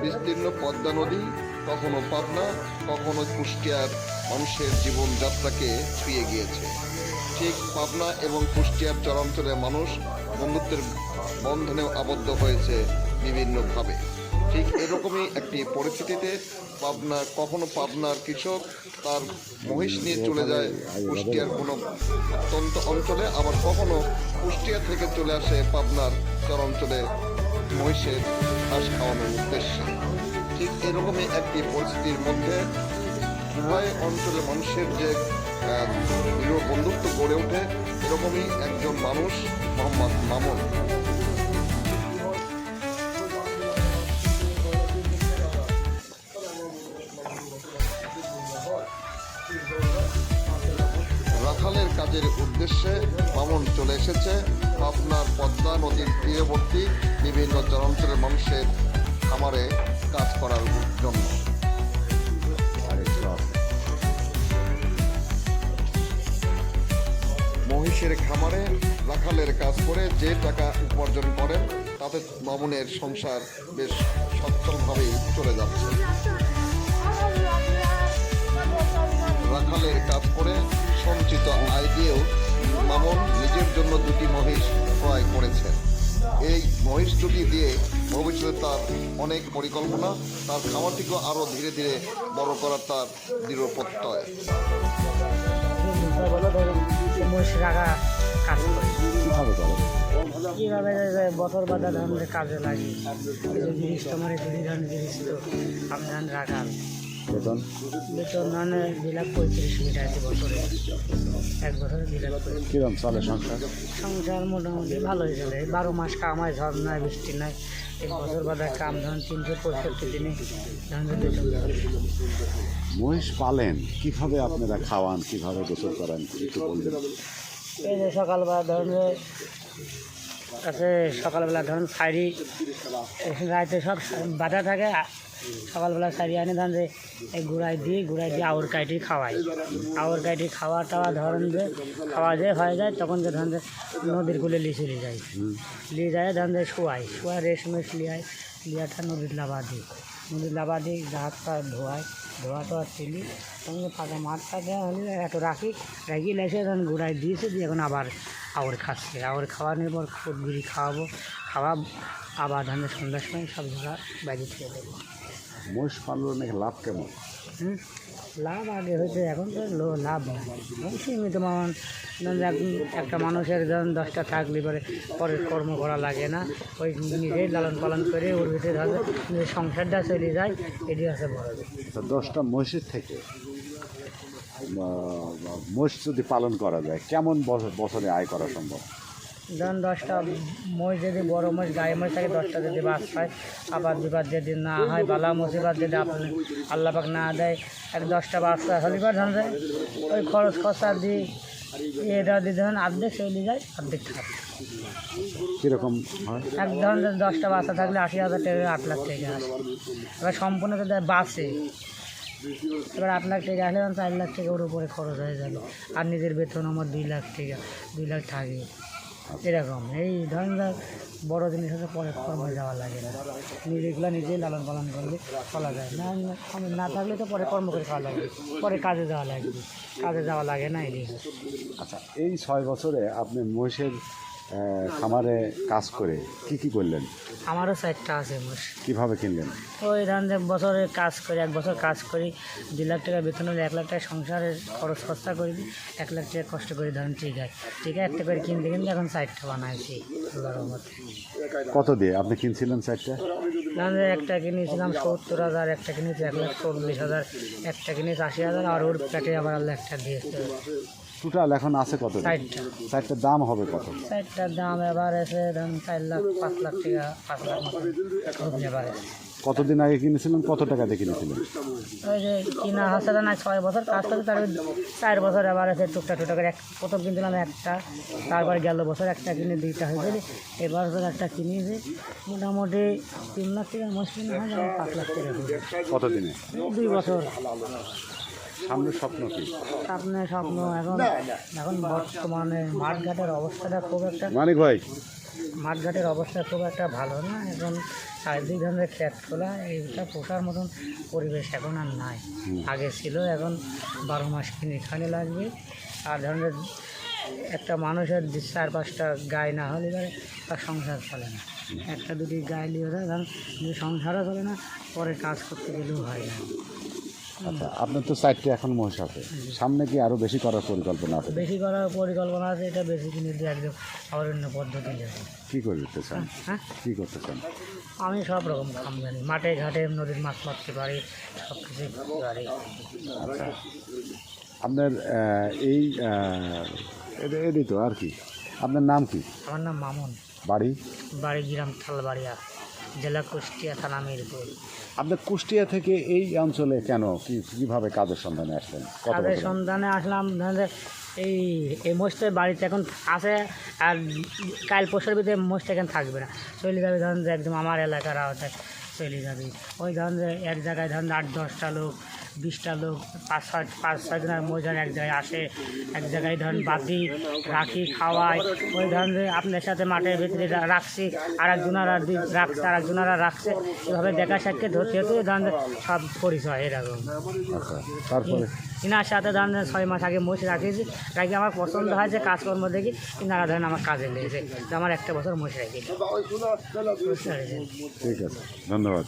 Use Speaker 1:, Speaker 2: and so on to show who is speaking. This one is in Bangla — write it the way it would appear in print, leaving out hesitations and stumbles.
Speaker 1: বিস্তীর্ণ পদ্মা নদী, কখনো পাবনা, কখনো কুষ্টিয়ার মানুষের জীবনযাত্রাকে ছুঁয়ে গিয়েছে। ঠিক পাবনা এবং কুষ্টিয়ার চরাঞ্চলের মানুষ বন্ধুত্বের বন্ধনে আবদ্ধ হয়েছে বিভিন্নভাবে। ঠিক এরকমই একটি পরিস্থিতিতে কখনো পাবনার কৃষক তার মহিষ নিয়ে চলে যায় কুষ্টিয়ার কোনো প্রত্যন্ত অঞ্চলে, আবার কখনো কুষ্টিয়া থেকে চলে আসে পাবনার চরাঞ্চলে মহিষের ঘাস খাওয়ানোর উদ্দেশ্যে। ঠিক এরকমই একটি পরিস্থিতির মধ্যে উভয় অঞ্চলের মানুষের যে দৃঢ় বন্ধুত্ব গড়ে ওঠে, এরকমই একজন মানুষ মোহাম্মদ মামুন। রাখালের কাজের উদ্দেশ্যে মামুন চলে এসেছে পাবনার পদ্মা নদীর তীরবর্তী বিভিন্ন চরাঞ্চলের মানুষের খামারে কাজ করার জন্য। মহিষের খামারে রাখালের কাজ করে যে টাকা উপার্জন করেন তাতে মামুনের সংসার বেশ সচ্ছলভাবেই চলে যাচ্ছে। রাখালের কাজ করে সঞ্চিত আয় দিয়েও মামুন নিজের জন্য দুটি মহিষ ক্রয় করেছেন। এই মহিষ দুটি দিয়ে ভবিষ্যতে তার অনেক পরিকল্পনা, তার খামারটিকে আরও ধীরে ধীরে বড় করার তার দৃঢ় প্রত্যয়।
Speaker 2: মহিষ রাখা কাজ করে কীভাবে বছর বাদা ধানের কাজে লাগে, জিনিস তোমার দুই ধান জিনিস তো আমি ধান রাখাল বেতন ধানে 2,35,000 আছে বছরে, এক বছরে 2,35,000।
Speaker 3: কিরকম চলে সংসার?
Speaker 2: সংসার মোটামুটি ভালোই চলে, 12 মাস কামায়, ঝড় নয় বৃষ্টি নয়। এক বছর বাদে কাম ধান 365 দিনে ধানের বেতন।
Speaker 3: মহিষ পালেন কিভাবে, আপনারা খাওয়ান, কিভাবে গোসল করান একটু বলবেন?
Speaker 2: এই যে সকালবেলা ধরুন সকালবেলা ধরুন সারি রাইতে সব বাধা থাকে, সকালবেলা সারি আনে ধান যে এই গুঁড়াই দিয়ে আউর কাটি খাওয়াই। আউর কাটি খাওয়া টাওয়া ধরেন যে খাওয়া যে হয়ে যায়, তখন যে ধান যে নদীর কুলে লিচে নিয়ে যায়, নিয়ে যায় ধান যে শোয়াই রেশ মেশ লিয়াটা নদীর লাভা দিই হাত পা ধোয়া তো আর চিলি, তখন ফাঁকা মাঠ থাকে একটু রাখি লেসে ধান গুঁড়াই দিয়েছে, দিয়ে এখন আবার আউর খাচ্ছে। আউর খাওয়ানোর পর খুদগুড়ি খাওয়া আবার ধানের সন্ধ্যার সময় সব জায়গা বাইরে খেয়ে দেবো।
Speaker 3: মহিষ পালন নাকি লাভ কেমন?
Speaker 2: লাভ আগে হয়েছে, এখন তো লাভ নাই, সীমিত মান। একটা মানুষের ধরুন 10টা থাকলে পরে কর্ম করা লাগে না, ওই নিজেই লালন পালন করে ওর ভিতরে ধরো নিজের সংসারটা চলে যায়, এটি আছে বড়।
Speaker 3: 10টা মহিষের থেকে মহিষ যদি পালন করা যায়, কেমন বছরে আয় করা সম্ভব?
Speaker 2: ধরুন 10টা মহিষ যদি বড় মহিষ গায়ে মহিষ থাকে, 10টা যদি বাস পায়, আবার বিবাদ যদি না হয়, বালা মুসিবাদ যদি আপনি আল্লাহ পাক না দেয়, 10টা বাচ্চা হলিবার ধরুন যায় ওই খরচা দিয়ে এটা দিয়ে ধরুন অর্ধেক চলে যায়, অর্ধেক থাকে।
Speaker 3: কীরকম হয়?
Speaker 2: এক ধরুন 10টা বাচ্চা থাকলে 80,000 টাকা, 8 লাখ টাকা আসে। এবার সম্পূর্ণ যদি বাসে, এবার 8 লাখ টাকা আসলে 4 লাখ টাকা ওর উপরে খরচ হয়ে যাবে, আর নিজের বেতন আমার 2 লাখ টাকা, 2 লাখ থাকে এরকম। এই ধরেন বড়ো জিনিস হচ্ছে পরে কর্মে যাওয়া লাগে না, নিজেগুলো নিজেই লালন পালন করলে চলা যায় না। না থাকলে তো পরে কর্ম করে খাওয়া লাগবে, পরে কাজে যাওয়া লাগে না এই জিনিস।
Speaker 3: আচ্ছা, এই 6 বছরে আপনি মহিষের খামারে কাজ করে কি করলেন?
Speaker 2: আমারও 4টা আছে মোষ।
Speaker 3: কীভাবে কিনলেন?
Speaker 2: ওই ধান যে বছরে কাজ করি, 1 বছর কাজ করি, 2 লাখ টাকা বেতন হলে 1 লাখ টাকা সংসারের খরচ খরচা করি, 1 লাখ টাকা কষ্ট করি ধরেন। ঠিক আছে একটা করে কিনতে এখন 4টা বানাইছি আল্লাহর রহমতে।
Speaker 3: কত দিয়ে আপনি কিনছিলেন 4টা?
Speaker 2: ধান একটা কিনেছিলাম 70,000, একটা কিনেছি 1,40,000, একটা কিনেছি 80,000, আর ওর প্যাটে আবার আল্লাহ একটা দিয়েছে।
Speaker 3: টোটাল এখন আছে কত? 4টার দাম হবে কত?
Speaker 2: 4টার দাম এবার এসে ধরুন 4 লাখ 5 লাখ টাকা, 5 লাখ মতো এবার।
Speaker 3: কতদিন আগে কিনেছিলেন, কত টাকা দিয়ে কিনেছিলেন?
Speaker 2: ওই যে কিনা হচ্ছে না 6 বছর কাজ করছে, তার 4 বছর এবার এসে টুকটাক প্রথম কিনছিলাম একটা, তারপর গেল বছর একটা কিনে 2টা হয়েছিল, এবার একটা কিনেছি মোটামুটি 3 লাখ টাকা মুশকিল হয়, 5 লাখ টাকা।
Speaker 3: কতদিনে?
Speaker 2: 2 বছর।
Speaker 3: সামনের স্বপ্ন কি?
Speaker 2: স্বপ্ন এখন বর্তমানে মাঠঘাটের অবস্থাটা খুব একটা
Speaker 3: মানিক ভাই
Speaker 2: মাঠঘাটের অবস্থা খুব একটা ভালো না। এখন চারিদিক ধরনের ক্ষেত খোলা, এইটা পোষার মতন পরিবেশ এখন আর নাই। আগে ছিল, এখন 12 মাস কিনে লাগবে। আর ধরনের একটা মানুষের 4-5টা গায়ে না হলে এবারে তার সংসার চলে না। একটা দুটি গায়ে নিয়ে যায়, ধরুন যে সংসারও চলে না, পরে কাজ করতে গেলেও হয় না।
Speaker 3: আচ্ছা, আপনার তো 4টি এখন মহিষ আছে, সামনে কি আরও বেশি করার পরিকল্পনা আছে?
Speaker 2: বেশি করার পরিকল্পনা আছে, এটা বেশি কিনে দিয়ে একদম আবার অন্য পদ্ধতি নেবে।
Speaker 3: কী করতে চান?
Speaker 2: হ্যাঁ,
Speaker 3: কী করতে চান?
Speaker 2: আমি সব রকম কাম জানি, মাঠে ঘাটে নদীর মাছ মারতে পারি, সব কিছু করতে পারি।
Speaker 3: আচ্ছা, আপনার এই এটাই তো আর কি। আপনার নাম কি?
Speaker 2: আমার নাম মামুন,
Speaker 3: বাড়ি?
Speaker 2: বাড়ি গ্রাম থালবাড়িয়া, জেলা কুষ্টিয়া, থানা মিরপুর।
Speaker 3: আপনার কুষ্টিয়া থেকে এই অঞ্চলে কেন, কীভাবে কাজের সন্ধানে আসলেন? কত
Speaker 2: কাজের
Speaker 3: বছর?
Speaker 2: সন্ধানে আসলাম, ধরেন এই মোষটা বাড়িতে এখন আছে, আর কাল পরশুর ভিতরে মোষটা এখানে থাকবে না, চলে যাবে। ধরেন যে একদম আমার এলাকার আওতায় চলে যাবে। ওই ধরেন যে এক জায়গায় ধরেন 8-10টা লোক, 20টা লোক, 5-6 জনের মোষ ধরেন এক জায়গায় আসে, এক জায়গায় ধরেন বাঁধি, রাখি, খাওয়াই। ওই ধরেন যে আপনার সাথে মাঠের ভিতরে রাখছি, আর একজনারা রাখছে, আর একজনারা রাখছে, এভাবে দেখা সাক্ষে ধরতে হতে ধরেন যে সব পরিচয় এরকম।
Speaker 3: আচ্ছা, তারপরে?
Speaker 2: ইনার সাথে ধরেন 6 মাস আগে মোষ রাখিয়েছি, রাখি আমার পছন্দ হয় যে কাজকর্ম দেখি, ইনারা ধরেন আমার কাজে লেগেছে, আমার 1 বছর মোষ রেখেছি।
Speaker 3: ঠিক আছে, ধন্যবাদ।